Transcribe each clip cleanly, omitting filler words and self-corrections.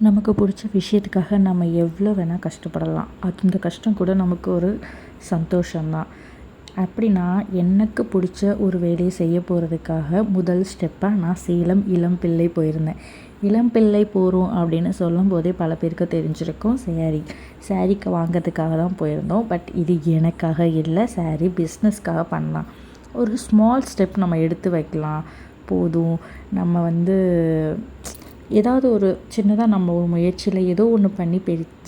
நமக்கு பிடிச்ச விஷயத்துக்காக நம்ம எவ்வளோ வேணால் கஷ்டப்படலாம். அந்த கஷ்டம் கூட நமக்கு ஒரு சந்தோஷம்தான். அப்படி நான் எனக்கு பிடிச்ச ஒரு வேலையை செய்ய போகிறதுக்காக முதல் ஸ்டெப்பாக நான் சேலம் இளம்பிள்ளை போயிருந்தேன். இளம்பிள்ளை போகிறோம் அப்படின்னு சொல்லும்போதே பல பேருக்கு தெரிஞ்சிருக்கும். சாரீக்கு வாங்கிறதுக்காக தான் போயிருந்தோம். பட் இது எனக்காக இல்லை, சாரீ பிஸ்னஸ்க்காக பண்ணலாம். ஒரு ஸ்மால் ஸ்டெப் நம்ம எடுத்து வைக்கலாம் போதும். நம்ம ஏதாவது ஒரு சின்னதாக நம்ம ஒரு முயற்சியில் ஏதோ ஒன்று பண்ணி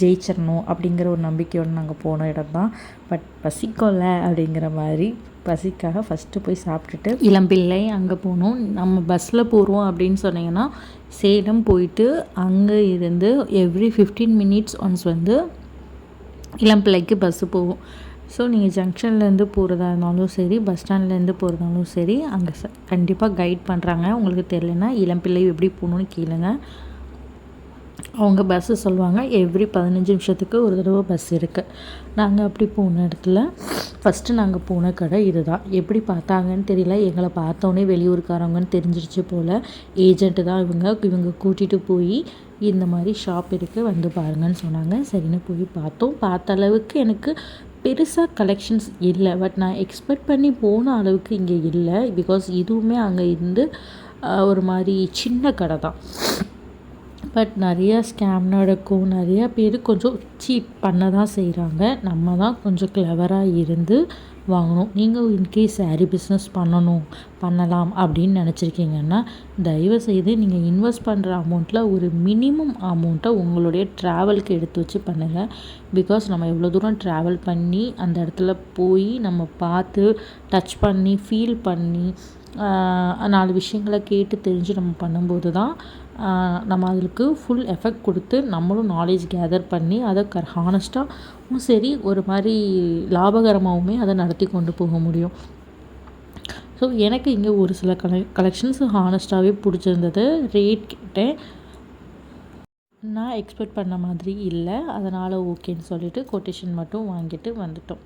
ஜெயிச்சிடணும் அப்படிங்கிற ஒரு நம்பிக்கையோடு நாங்கள் போன இடம் தான். பட் பசிக்கொல்ல அப்படிங்கிற மாதிரி பசிக்காக ஃபஸ்ட்டு போய் சாப்பிட்டுட்டு இளம்பிள்ளை அங்கே போனோம். நம்ம பஸ்ஸில் போகிறோம் அப்படின்னு சொன்னிங்கன்னா சேலம் போயிட்டு அங்கே இருந்து எவ்ரி 15 minutes ஒன்ஸ் இளம்பிள்ளைக்கு பஸ்ஸு போகும். ஸோ நீங்கள் ஜங்ஷன்லேருந்து போகிறதா இருந்தாலும் சரி, பஸ் ஸ்டாண்ட்லேருந்து போகிறதாலும் சரி, அங்கே கண்டிப்பாக கைட் பண்ணுறாங்க. உங்களுக்கு தெரியலனா இளம்பிள்ளை எப்படி போகணுன்னு கேளுங்க. அவங்க பஸ்ஸு சொல்லுவாங்க. எவ்ரி 15 நிமிஷத்துக்கு ஒரு தடவை பஸ் இருக்குது. நாங்கள் அப்படி போன இடத்துல ஃபஸ்ட்டு நாங்கள் போன கடை இதுதான். எப்படி பார்த்தாங்கன்னு தெரியல, எங்களை பார்த்தோன்னே வெளியூருக்காரவங்கன்னு தெரிஞ்சிருச்சு போல். ஏஜென்ட்டு தான் இவங்க கூட்டிகிட்டு போய் இந்த மாதிரி ஷாப் இருக்குது பாருங்கன்னு சொன்னாங்க. சரின்னு போய் பார்த்தோம். பார்த்த அளவுக்கு எனக்கு பெருசாக கலெக்ஷன்ஸ் இல்லை. பட் நான் எக்ஸ்பெக்ட் பண்ணி போன அளவுக்கு இங்கே இல்லை. பிகாஸ் இதுவுமே அங்கே இருந்து ஒரு மாதிரி சின்ன கடை தான். பட் நிறையா ஸ்கேம் நடக்கும். நிறையா பேர் கொஞ்சம் சீட் பண்ண தான் செய்கிறாங்க. நம்ம தான் கொஞ்சம் கிளவராக இருந்து வாங்கணும். நீங்கள் இன்கேஸ் சாரீ பிஸ்னஸ் பண்ணலாம் அப்படின்னு நினச்சிருக்கீங்கன்னா தயவுசெய்து நீங்கள் இன்வெஸ்ட் பண்ணுற அமௌண்ட்டில் ஒரு மினிமம் அமௌண்ட்டை உங்களுடைய ட்ராவலுக்கு எடுத்து வச்சு பண்ணுங்கள். பிகாஸ் நம்ம எவ்வளோ தூரம் ட்ராவல் பண்ணி அந்த இடத்துல போய் நம்ம பார்த்து டச் பண்ணி ஃபீல் பண்ணி 4 விஷயங்களை கேட்டு தெரிஞ்சு நம்ம பண்ணும்போது தான் நம்ம அதுக்கு ஃபுல் எஃபெக்ட் கொடுத்து நம்மளும் நாலேஜ் கேதர் பண்ணி அதை ஹானஸ்ட்டாகவும் சரி ஒரு மாதிரி லாபகரமாகவுமே அதை நடத்தி கொண்டு போக முடியும். ஸோ எனக்கு இங்கே ஒரு சில கலெக்ஷன்ஸ் ஹானஸ்ட்டாகவே பிடிச்சிருந்தது. ரேட் கேட்டேன், நான் எக்ஸ்பெக்ட் பண்ண மாதிரி இல்லை. அதனால் ஓகேன்னு சொல்லிவிட்டு கொட்டேஷன் மட்டும் வாங்கிட்டு வந்துட்டோம்.